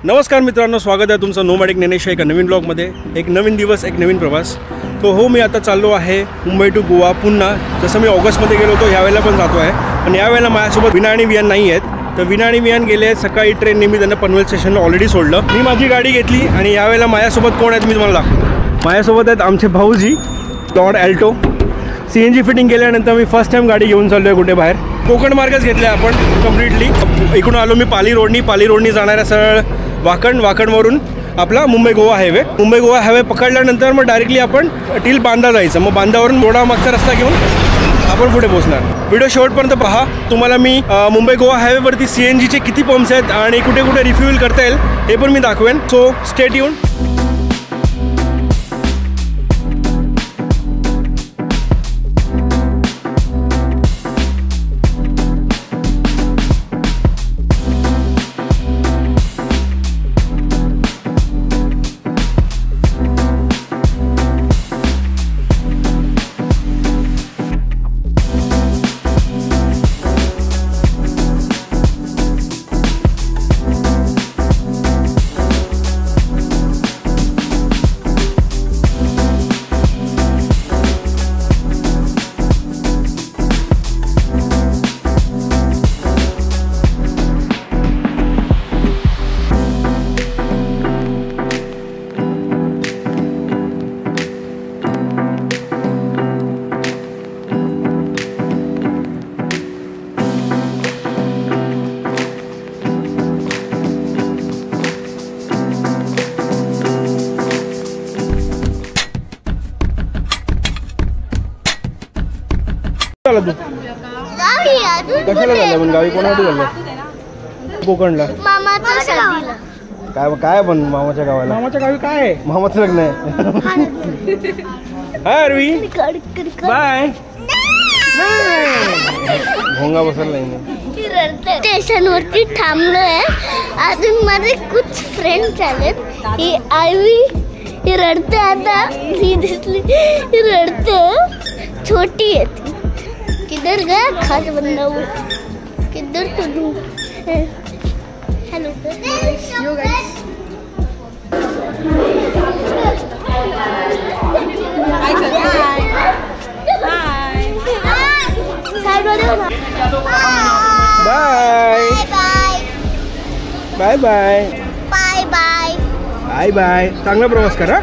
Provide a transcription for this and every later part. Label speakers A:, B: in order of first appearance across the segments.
A: नमस्कार मित्रांनो, स्वागत आहे तुमचं नोमॅडिक ज्ञानेश एका नवीन ब्लॉगमध्ये. एक नवीन दिवस, एक नवीन प्रवास. तो मी आता चाललो आहे मुंबई टू गोवा पुन्हा. जसं मी ऑगस्टमध्ये गेलो होतो यावेळेला पण जातो आहे, पण यावेळेला माझ्यासोबत विना आणि वियान नाही आहेत. तर विना आणि वियान गेले आहेत सकाळी ट्रेनने. मी त्यांना पनवेल स्टेशनला ऑलरेडी सोडलं. मी माझी गाडी घेतली आणि यावेळेला माझ्यासोबत कोण आहेत मी तुम्हाला दाखवतो. माझ्यासोबत आहेत आमचे भाऊजी लॉर्ड अल्टो. CNG फिटिंग केल्यानंतर मी फर्स्ट टाईम गाडी घेऊन चाललो आहे कुठे बाहेर. कोकण मार्गच घेतला आहे आपण कम्प्लिटली. इकडून आलो मी पाली रोडनी जाणाऱ्या सरळ वाकणवरून आपला मुंबई गोवा हायवे पकडल्यानंतर मग डायरेक्टली आपण टिल बांदा जायचं. मग बांदावरून थोडा मागचा रस्ता घेऊन आपण पुढे पोहोचणार. व्हिडिओ शेवटपर्यंत पहा. तुम्हाला मी मुंबई गोवा हायवेवरती CNGचे किती पंप्स आहेत आणि कुठे कुठे रिफ्यूल करता येईल हे पण मी दाखवेन. So stay tune. कशाला झालं पण गावी कोणासाठी झालं? कोकणला काय पण मामाच्या गावाला. मामाच्या गावी काय आहे? मामाचं लग्न आहे. हाय अरवी, बाय. भोंगा बसला नाही.
B: स्टेशन वरती थांबलोय. अजून माझे कुछ फ्रेंड्स आलेत. ही आयवी रडते. आता ही दिसली रडते. छोटी आहे ती. किधर गया खास बंदा वो? किधर तो दूँ? Hello yo guys. Hi side वाले हो ना.
A: Bye bye bye bye
B: bye bye
A: bye bye. चांगला प्रवास करा.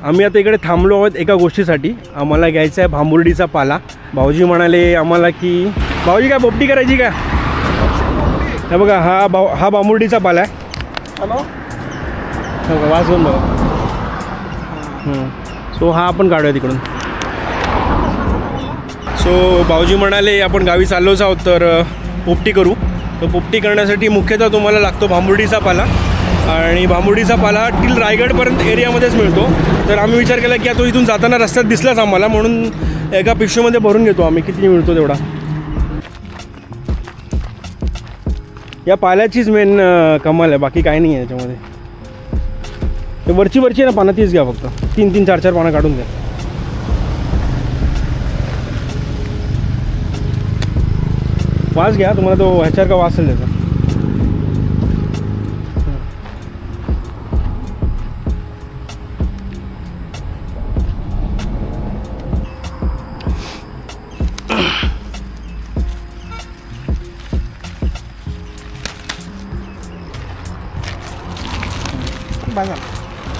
A: आम्ही आता इकडे थांबलो आहोत एका गोष्टीसाठी. आम्हाला घ्यायचा आहे भांबुर्डीचा पाला. भाऊजी म्हणाले आम्हाला की भाऊजी काय पोपटी करायची का? हे बघा हा भांबुर्डीचा पाला आहे. बघा वाजवून बघा. सो हा आपण काढूया तिकडून. सो भाऊजी म्हणाले आपण गावी चाललोच आहोत तर पोपटी करू. तर पोपटी करण्यासाठी मुख्यतः तुम्हाला लागतो भांबुर्डीचा पाला. आणि भांबुर्डीचा पाला टिल रायगडपर्यंत एरियामध्येच मिळतो. तर आम्ही विचार केला की तो इथून जाताना रस्त्यात दिसलाच आम्हाला, म्हणून एका पिशवीमध्ये भरून घेतो आम्ही. किती मिळतो तेवढा. या पाल्याचीच मेन कमाल आहे, बाकी काही नाही आहे याच्यामध्ये. ते वरची आहे ना पानं, तीच घ्या फक्त. 3-3, 4-4 पानं काढून घ्या. वास घ्या, तुम्हाला तो ह्याच्यावर का वास असेल त्याचा.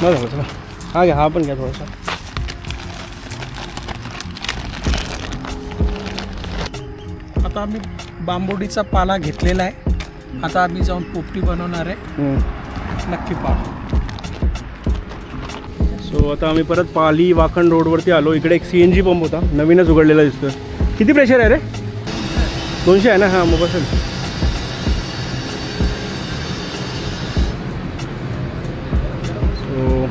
A: बघा चला, हा घ्या, हा पण घ्या थोडासा.
C: आता आम्ही बांबोडीचा पाला घेतलेला आहे. आता आम्ही जाऊन पोपटी बनवणार आहे. नक्की पहा.
A: सो आता आम्ही परत पाली वाकण रोडवरती आलो. इकडे एक CNG पंप होता, नवीनच उघडलेला दिसतोय. किती प्रेशर आहे रे? 200 आहे ना? हां मग असेल. सो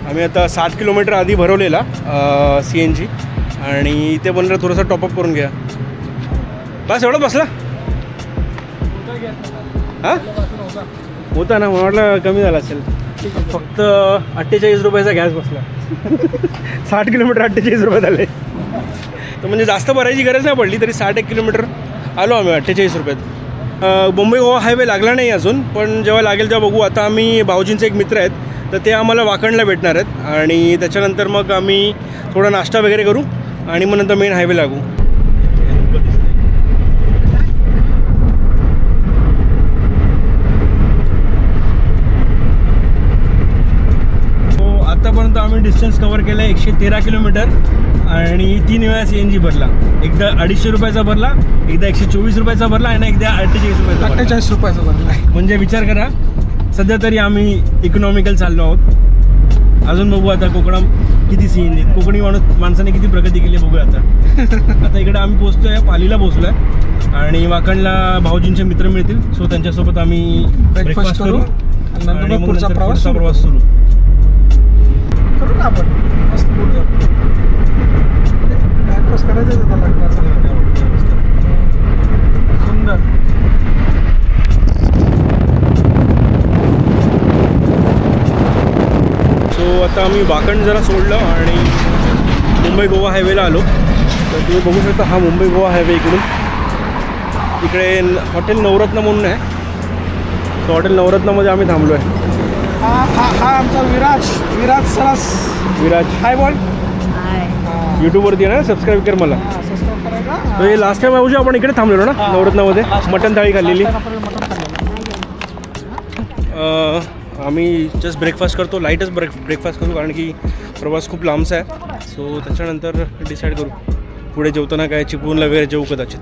A: आम्ही आता 7 किलोमीटर आधी भरवलेला CNG आणि इथे बनलं थोडंसं टॉपअप करून घ्या. बस एवढं बसला. हां होता ना, मला वाटलं कमी झाला असेल. फक्त 48 रुपयाचा गॅस बसला. 60 किलोमीटर 48 रुपये झाले. तर म्हणजे जास्त भरायची गरज नाही पडली, तरी 61 किलोमीटर आलो आम्ही 48 रुपयात. मुंबई गोवा हायवे लागला नाही अजून, पण जेव्हा लागेल तेव्हा बघू. आता आम्ही भाऊजींचे एक मित्र आहेत, तर ते आम्हाला वाकणला भेटणार आहेत आणि त्याच्यानंतर मग आम्ही थोडा नाश्ता वगैरे करू आणि मग नंतर मेन हायवे लागू. आतापर्यंत आम्ही डिस्टन्स कव्हर केला आहे 113 किलोमीटर आणि 3 वेळा CNG भरला. एकदा 250 रुपयाचा भरला, एकदा 124 रुपयाचा भरला आणि एकदा 48 रुपयाचा
C: भरला.
A: म्हणजे विचार करा, सध्या तरी आम्ही इकॉनॉमिकल चाललो आहोत. अजून बघू आता कोकणात किती CNG, कोकणी माणसाने किती प्रगती केली बघूया आता. आता इकडे आम्ही पोहोचतोय, पालीला पोहोचलो आहे आणि वाकणला भाऊजींचे मित्र मिळतील, सो त्यांच्यासोबत आम्ही ब्रेकफास्ट करू आणि पुढचा प्रवास सुरू
C: करू ना आपण. मस्त पुढे ब्रेकफास्ट करायचं होता लग्नाचा. सुंदर.
A: सो आता आम्ही वाकण जरा सोडलं आणि मुंबई गोवा हायवेला आलो. तर तुम्ही बघू शकता हा मुंबई गोवा हायवे इकडून. इकडे हॉटेल नवरत्न म्हणून आहे. सो हॉटेल नवरत्नमध्ये आम्ही थांबलो आहे.
C: हा आमचा विराज सरस.
A: विराज हाय बोल. यूट्यूबवरती आहे ना, सबस्क्राईब कर मला.
C: सबस्क्राईब करायला.
A: तर हे लास्ट टाइम भाऊजी आपण इकडे थांबलेलो ना नवरत्नामध्ये, मटन थाळी खाल्लेली. आम्ही जस्ट ब्रेकफास्ट करतो, लाईटच ब्रेकफास्ट करू कारण की प्रवास खूप लांबचा आहे. सो त्याच्यानंतर डिसाईड करू पुढे जेवताना काय चिपळूणला वगैरे जेवू कदाचित.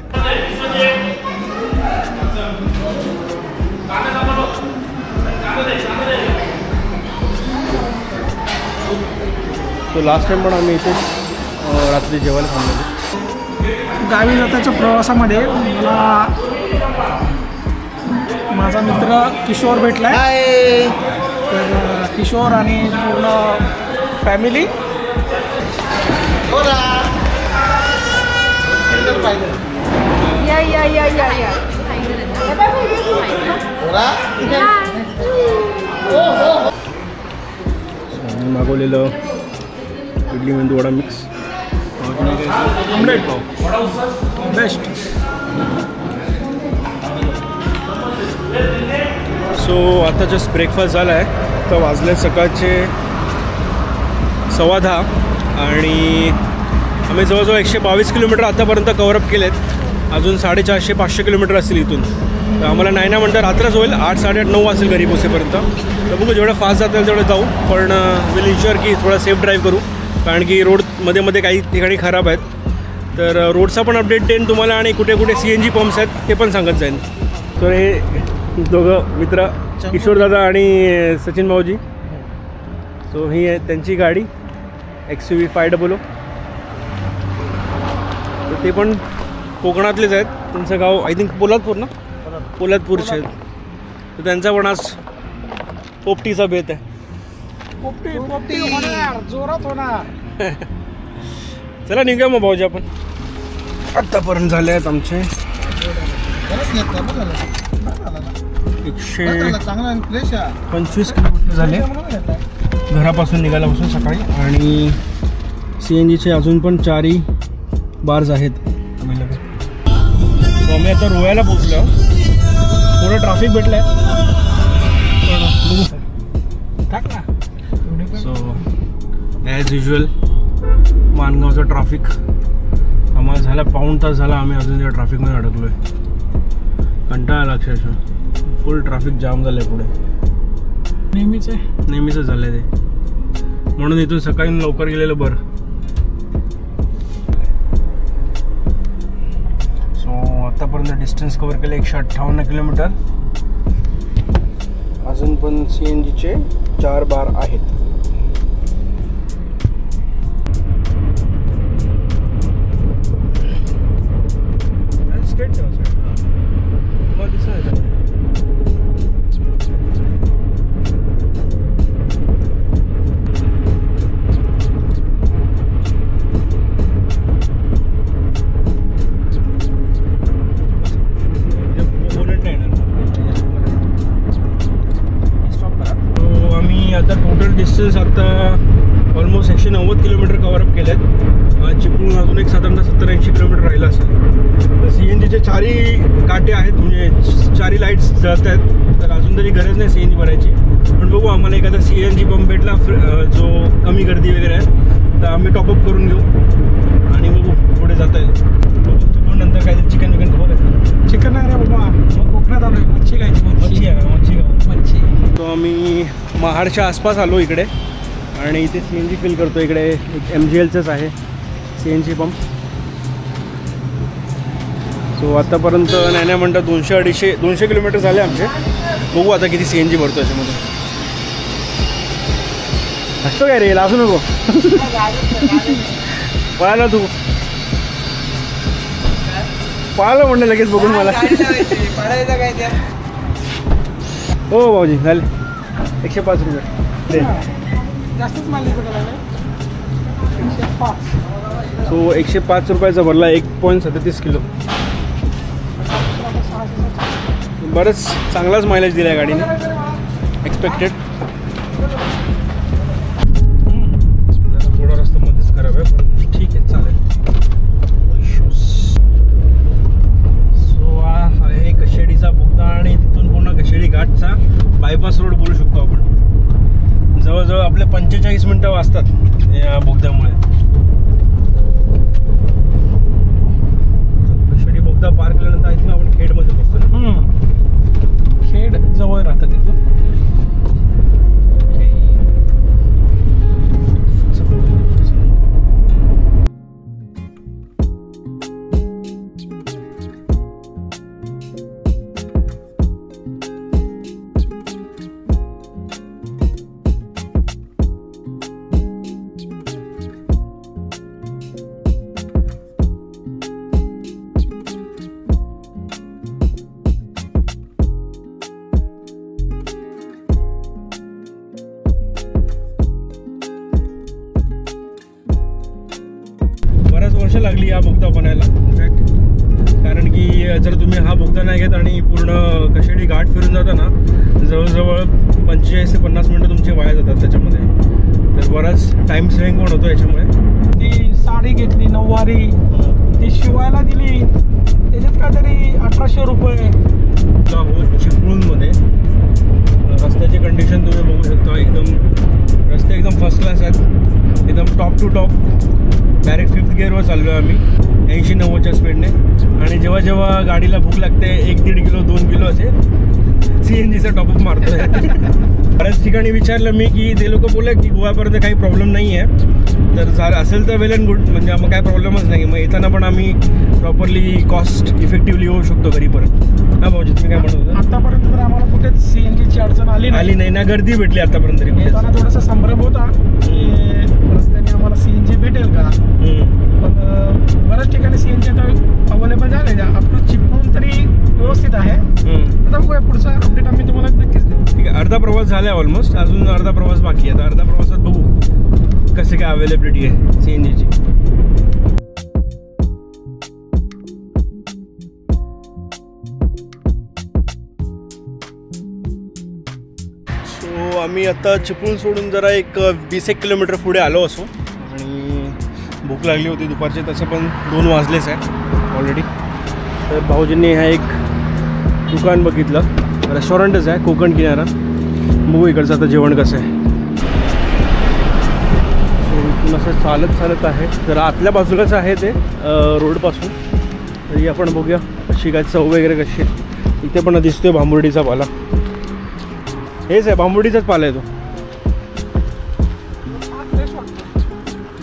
A: सो लास्ट टाइम पण आम्ही इथे रात्री जेवायला थांबलो.
C: गावी जाताच्या प्रवासामध्ये मला माझा मित्र किशोर भेटला आहे. तर किशोर आणि पूर्ण फॅमिली.
A: मागवलेलं इडली मेंदू वडा मिक्स,
C: ऑमलेट पाव बेस्ट.
A: सो आता जस्ट ब्रेकफास्ट झाला आहे. तर वाजले सकाळचे 10:15 आणि आम्ही जवळजवळ 122 किलोमीटर आतापर्यंत कव्हरअप केलेत. अजून 450-500 किलोमीटर असतील इथून. तर आम्हाला नाही ना म्हणता रात्रच होईल, 8, 8:30, 9 वाजेल घरी पोचेपर्यंत. तर बघू जेवढं फास्ट जाता येईल तेवढं जाऊ, पण विल इन्श्युअर की थोडा सेफ ड्राईव्ह करू कारण की रोड मध्ये काही ठिकाणी खराब आहेत. तर रोडचा पण अपडेट देईन तुम्हाला आणि कुठे कुठे CNG पंप्स आहेत ते पण सांगत जाईन. तर हे दोघं मित्र किशोरदादा आणि सचिन भाऊजी. सो ही आहे त्यांची गाडी XUV 500. तर ते पण कोकणातलेच आहेत. त्यांचं गाव आय थिंक पोलादपूर ना, पोलादपूरचे आहेत. तर त्यांचा पण आज पोपटीचा बेत आहे.
C: पोपटी होणार, जोरात होणार.
A: चला निघूया मग भाऊजी आपण. आत्तापर्यंत झाले आहेत आमचे 125 किलोमीटर झाले घरापासून निघाल्यापासून सकाळी. आणि CNGचे अजून पण 4 बार्स आहेत अवेलेबल. सो आम्ही आता रोह्याला पोचलो. थोडं ट्रॅफिक भेटलं आहे. सो ॲज युजल मानगावचा ट्रॅफिक आम्हाला झाला पाऊण तास झाला. आम्ही अजून त्या ट्रॅफिकमध्ये अडकलो आहे. कंटाळा आला अक्षरशः. फुल ट्रॅफिक जाम झालं आहे पुढे. नेहमीच झालं आहे ते. म्हणून इथून सकाळी लवकर गेलेलं बरं. सो आतापर्यंत डिस्टन्स कव्हर केलं 158 किलोमीटर. अजून पण CNGचे 4 बार आहेत. आता टोटल डिस्टन्स आता ऑलमोस्ट 190 किलोमीटर कव्हरअप केले आहेत. चिपळूण अजून एक साधारणतः 70-80 किलोमीटर राहिलं असेल. तर CNGचे चारही काटे आहेत, म्हणजे चारही लाईट्स जळत आहेत. तर अजून तरी गरज नाही CNG भरायची, पण बघू आम्हाला एखादा CNG पंप भेटला जो कमी गर्दी वगैरे आहे तर आम्ही टॉपअप करून घेऊ आणि बघू पुढे जाता येईल. चिपळूण नंतर काहीतरी चिकन खाऊ का?
C: चिकन नाही रे बाबा, मग कोकणात आलो आहे. मच्छी खायची. मच्छी.
A: तो आम्ही महाडच्या आसपास आलो इकडे आणि इथे CNG फिल करतो. इकडे एक MGLचंच आहे CNG पंप. सो आतापर्यंत नाही म्हणतात 200 किलोमीटर झाले आमचे. बघू आता किती CNG भरतो याच्यामध्ये. असतो काय रे, लाजू नको. पळाला तू, पळाला म्हणलं लगेच बघून मला. हो भाऊजी झाले 105 रुपये.
C: जास्तच मालिक लागला. 105.
A: सो 105 रुपयाचा भरला 1.37 किलो. बरंच चांगलाच मायलेज दिला आहे गाडीने एक्सपेक्टेड. थोडा रस्ता मध्येच खराब आहे पण ठीक आहे, चालेल. सो हा आहे कशेडीचा बोगदा आणि तिथून पुन्हा कशेडी घाटचा बायपास रोड बोलू शकतो आपण. जवळजवळ आपले 45 मिनटं वाजतात या बोगद्यामुळे. कशेडी बोगदा पार केल्यानंतर आय थिंक आपण खेडमध्ये पोहोचतो.
C: खेड जवळ राहतं तिथून.
A: वर्ष लागली हा बोगदा बनायला इनफॅक्ट. कारण की जर तुम्ही हा बोगदा नाही घेत आणि पूर्ण कशेडी घाट फिरून जाता ना, जवळजवळ 45 ते 50 मिनटं तुमचे वाया जातात त्याच्यामध्ये. तर बराच टाईम सेव्हिंग पण होतो याच्यामुळे.
C: ती साडी घेतली नऊवारी, ती शिवायला दिली, त्याच्यात काहीतरी 1800 रुपये.
A: हो चिपळूणमध्ये रस्त्याची कंडिशन तुम्ही बघू शकता. एकदम रस्ते एकदम फर्स्ट क्लास आहेत, एकदम top to top. Direct 5th गिअरवर चाललो आहे आम्ही 80-90च्या स्पीडने. आणि जेव्हा जेव्हा गाडीला भूक लागते 1-1.5 किलो 2 किलो असे CNGचा टॉपअप मारतो आहे. बऱ्याच ठिकाणी विचारलं मी की ते लोक बोलले की गोव्यापर्यंत काही प्रॉब्लेम नाही आहे. तर झालं असेल तर वेल अँड गुड, म्हणजे मग काही प्रॉब्लेमच नाही. मग येताना पण आम्ही प्रॉपरली कॉस्ट इफेक्टिव्हली येऊ शकतो घरी परत. हा भाऊजी तुम्ही काय म्हणत होता?
C: आतापर्यंत तर आम्हाला कुठेच CNGची अडचण आली
A: नाही ना, गर्दी भेटली आतापर्यंत तरी.
C: येताना थोडासा संभ्रम होता की रस्त्याने आम्हाला CNG भेटेल का, पण बऱ्याच ठिकाणी CNG आता अवेलेबल झाले. आपलं चिपळूण तरी व्यवस्थित आहे. आता बघूया पुढचा अपडेट आम्ही तुम्हाला नक्कीच देऊ.
A: ठीक आहे, अर्धा प्रवास झाला आहे ऑलमोस्ट. अजून अर्धा प्रवास बाकी आहे. आता अर्धा प्रवासात बघू कसे काय अवेलेबिलिटी आहे CNGची. सो आम्ही आता चिपळूण सोडून जरा एक 20-1 किलोमीटर पुढे आलो असो आणि भूक लागली होती दुपारची. तसं पण 2 वाजलेच आहे ऑलरेडी. तर भाऊजींनी हा एक दुकान बघितलं, रेस्टॉरंटच आहे कोकण किनारा. बघू इकडचं आता जेवण कसं आहे. सो इथून असं चालत आहे. जरा आतल्या बाजूलाच आहे ते रोडपासून. तरी आपण बघूया कशी काय चव वगैरे कशी आहे. इथे पण दिसतोय भांबुर्डीचा पाला. हेच आहे भांबुर्डीचाच पाला आहे तो.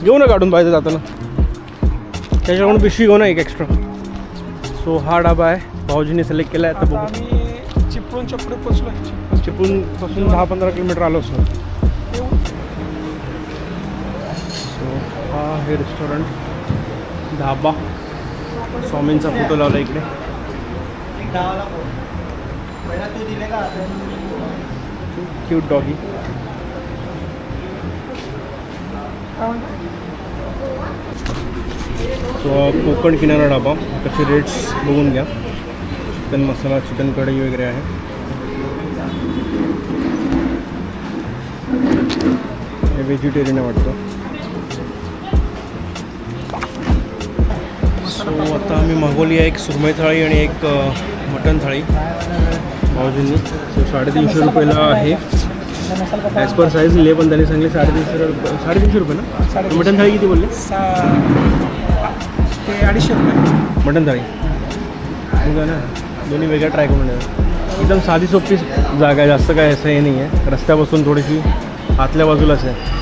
A: घेऊ ना काढून पाहिजे जाताना, त्याच्याकडून पिशवी घेऊ ना एक एक्स्ट्रा. सो हा डाबा आहे भाऊजीने सिलेक्ट केला आहे. आता बघू
C: चिपळूणच्या पुढे पोचलो.
A: चिपळूणपासून 10-15 किलोमीटर आलो असतो. सो हा आहे रेस्टॉरंट ढाबा. स्वामींचा फोटो लावला इकडे. Cute doggy. सो कोकण किनारा ढाबा. त्याचे रेट्स बघून घ्या. चिकन मसाला, चिकन कढई वगैरे आहे. हे व्हेजिटेरियन आहे वाटतं. सो आता आम्ही मागवली आहे एक सुरमई थाळी आणि एक मटण थाळी भाऊजींनी. सो 350 रुपयाला आहे ॲज पर साईज लिहिले, पण त्यांनी सांगले 350 रुपये ना. मटण थाळी किती बोलले?
C: ते 250 रुपये
A: मटण थाळी. बघा ना, दोन्ही वेगळ्या ट्राय करून द्या. एकदम साधी सोपी जागा आहे, जास्त काय असं हे नाही आहे. रस्त्यापासून थोडीशी आतल्या बाजूलाच आहे.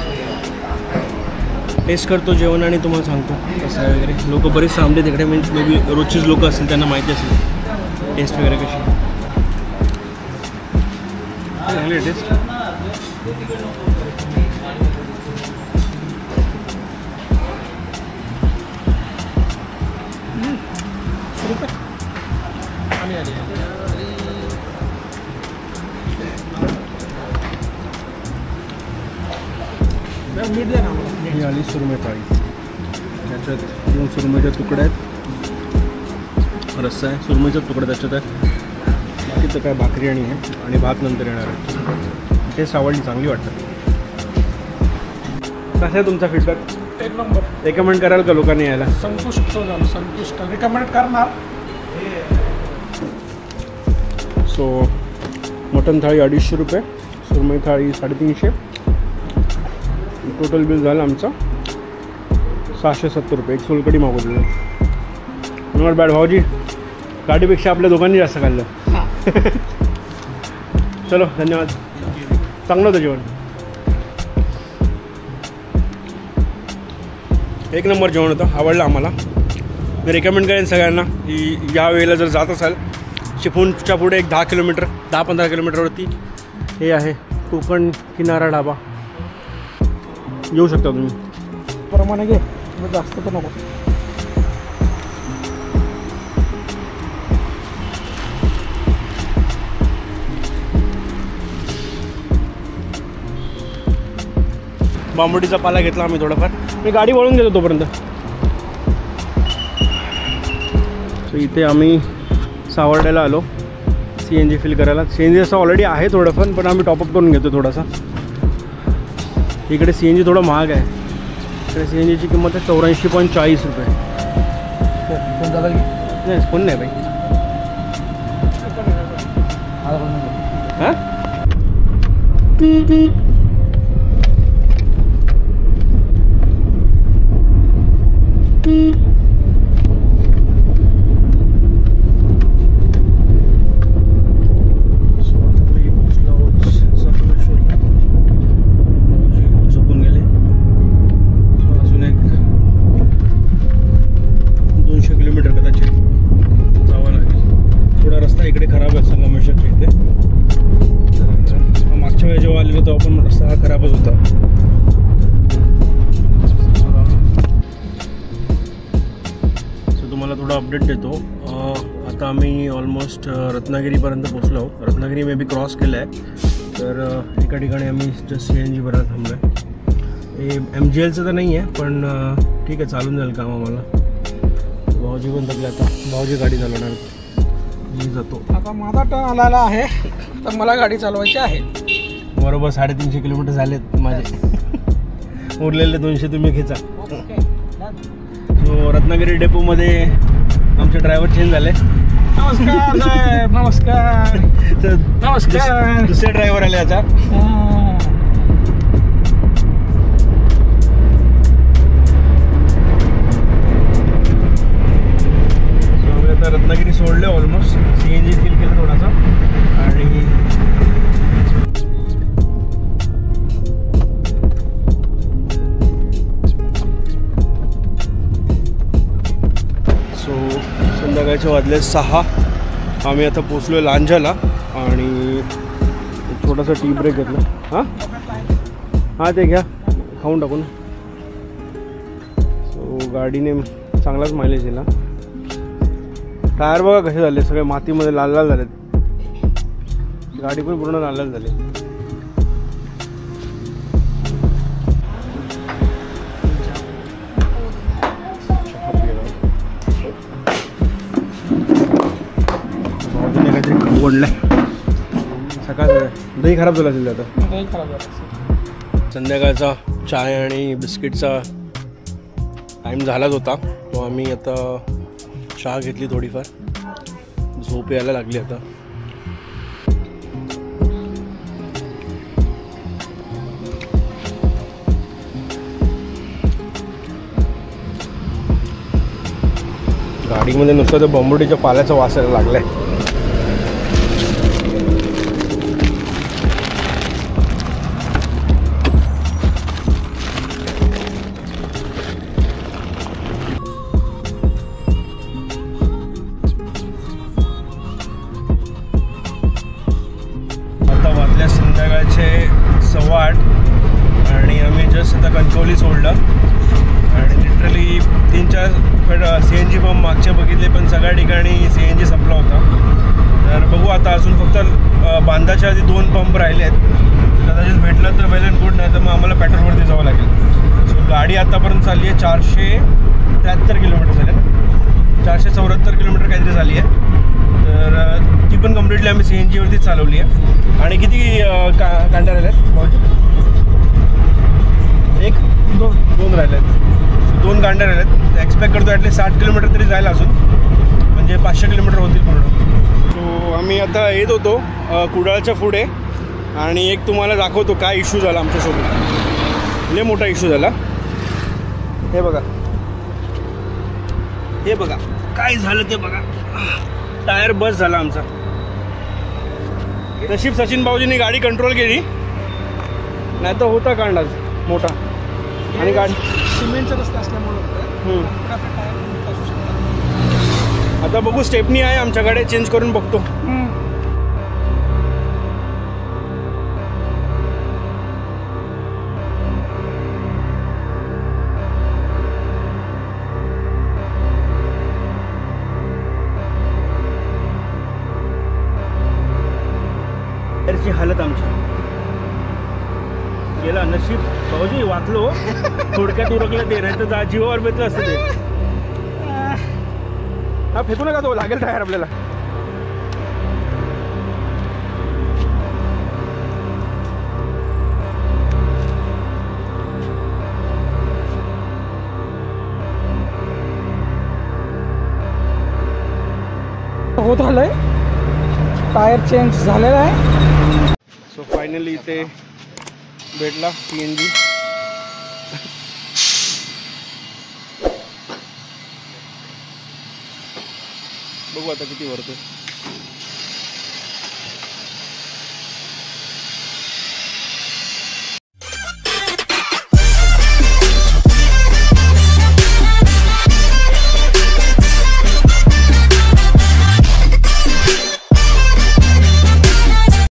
A: टेस्ट करतो जेवण आणि तुम्हाला सांगतो कसं आहे वगैरे. लोक बरेच थांबले तिकडे, मीन्स मे बी रोजचीच लोक असतील, त्यांना माहिती असेल टेस्ट वगैरे कशी. चांगली आहे टेस्ट. ही आली सुरमई थाळी. त्याच्यात 2 सुरमईच्या तुकड्या आहेत, रस्सा आहे, सुरमईच्या तुकड्या त्याच्यात आहे. बाकीचं काय भाकरी आणि भात नंतर येणार आहे. टेस्ट आवडली, चांगली वाटतं. कसा आहे तुमचा फीडबॅक?
C: एक नंबर.
A: रेकमेंड कराल का लोकांनी यायला?
C: संतुष्ट झालो, संतुष्ट. रिकमेंड करणार.
A: सो मटण थाळी 250 रुपये, सुरमई थाळी 350. टोटल बिल झालं आमचं 670 रुपये. एक सोलकडी मागवली. नॉट बॅड भाऊजी, गाडीपेक्षा आपल्या दोघांनी जास्त खाल्लं. चलो धन्यवाद. चांगलं होतं जेवण, एक नंबर जेवण होतं, आवडलं आम्हाला. मी रेकमेंड करेन सगळ्यांना की या वेळेला जर जात असाल, चिपळूणच्या पुढे एक 10-15 किलोमीटरवरती हे आहे कोकण किनारा ढाबा. येऊ शकता तुम्ही.
C: प्रमाणे घे, जास्त तर नको.
A: बांबडीचा पाला घेतला आम्ही थोडाफार. मी गाडी वळून घेतो तोपर्यंत. सो इथे आम्ही सावर्ड्याला आलो CNG फिल करायला. CNG असं ऑलरेडी आहे थोडंफार, पण आम्ही टॉपअप करून घेतो थोडासा. इकडे CNG थोडं महाग आहे. इकडे CNGची किंमत आहे 84.40 रुपये. नाही फोन नाही बाई. हां खराबच होता. सो तुम्हाला थोडं अपडेट देतो. आता आम्ही ऑलमोस्ट रत्नागिरीपर्यंत पोचलो आहोत. रत्नागिरी मे बी क्रॉस केलं आहे. तर एका ठिकाणी आम्ही जस्ट CNG भरायला थांबलो आहे. हे MGLचं तर नाही आहे, पण ठीक आहे, चालून जाईल काम आम्हाला. भाऊजी पण थकले आता. भाऊजी गाडी चालवणार, मी जातो.
C: आता माझा टर्न आलेला आहे, तर मला गाडी चालवायची आहे.
A: बरोबर 350 किलोमीटर झालेत माझे. उरलेले 200 तुम्ही खेचा. सो रत्नागिरी डेपोमध्ये आमचे ड्रायव्हर चेंज झाले.
C: नमस्कार साहेब. नमस्कार.
A: तर
C: नमस्कार.
A: दुसरे ड्रायव्हर आले आता. सो आम्ही आता रत्नागिरी सोडले ऑलमोस्ट. CNG फिल केलं थोडासा आणि संध्याकाळचे वाजले 6. आम्ही आता पोचलो आहे लांजाला आणि छोटासा टी ब्रेक घेतला. हां ते घ्या, खाऊन टाकून. सो गाडीने चांगलाच मायलेज दिला. टायर बघा कसे झाले, सगळे मातीमध्ये लाल लाल झालेत. गाडी पण पूर्ण लाल लाल झाली. ओढलाय सकाळ. दही खराब झाला असेल आता. संध्याकाळचा चाय आणि बिस्किटचा टाईम झालाच होता. तो आम्ही आता चहा घेतली थोडीफार, झोप यायला लागली आता. गाडीमध्ये नुसतं ते बंबुडीच्या पाल्याचा वास यायला लागलाय. आता वाजल्या संध्याकाळचे 8:15 आणि आम्ही जस्ट आता कणकवली सोडलं आणि लिटरली 3-4 CNG पंप मागचे बघितले, पण सगळ्या ठिकाणी CNG संपला होता. तर बघू आता, अजून फक्त बांधाच्या आधी 2 पंप राहिले आहेत. कदाचित भेटलं तर वेल अँड गुड, नाही तर मग आम्हाला पेट्रोलवरती जावं लागेल. सो गाडी आतापर्यंत चालली आहे 473 किलोमीटर झाले ना, 474 किलोमीटर काहीतरी झाली आहे. तर ती पण कम्प्लिटली आम्ही CNGवरतीच चालवली आहे. आणि किती कांड्या राहिल्या आहेत? 2 राहिले आहेत. 2 कांड्या राहिल्या आहेत. एक्सपेक्ट करतो ॲटलीस्ट 60 किलोमीटर तरी जायला अजून, म्हणजे 500 किलोमीटर होतील पूर्ण. सो आम्ही आता येत होतो कुडाळच्या पुढे आणि एक तुम्हाला दाखवतो काय इश्यू झाला आमच्यासोबत. लय मोठा इश्यू झाला. हे बघा, हे बघा काय झालं ते बघा. टायर बस झाला आमचा. नशीब सचिन भाऊजींनी गाडी कंट्रोल केली, नाही तर होता कांडाच मोठा. आणि गाडी
C: सिमेंटचा रस्ता असल्यामुळे
A: आता बघू, स्टेपनी आहे आमच्याकडे, चेंज करून बघतो. टायरची हालत आमची गेला. नशीब भाऊजी वाचलो, थोडक्यात उरकलं ते, नाही तर जीवावर बेतलं असतं ते. हा फेकू नका, तो लागेल टायर आपल्याला.
C: होत आलंय, टायर चेंज झालेला आहे.
A: सो फायनली इथे भेटला CNG. बघू आता किती भरतो.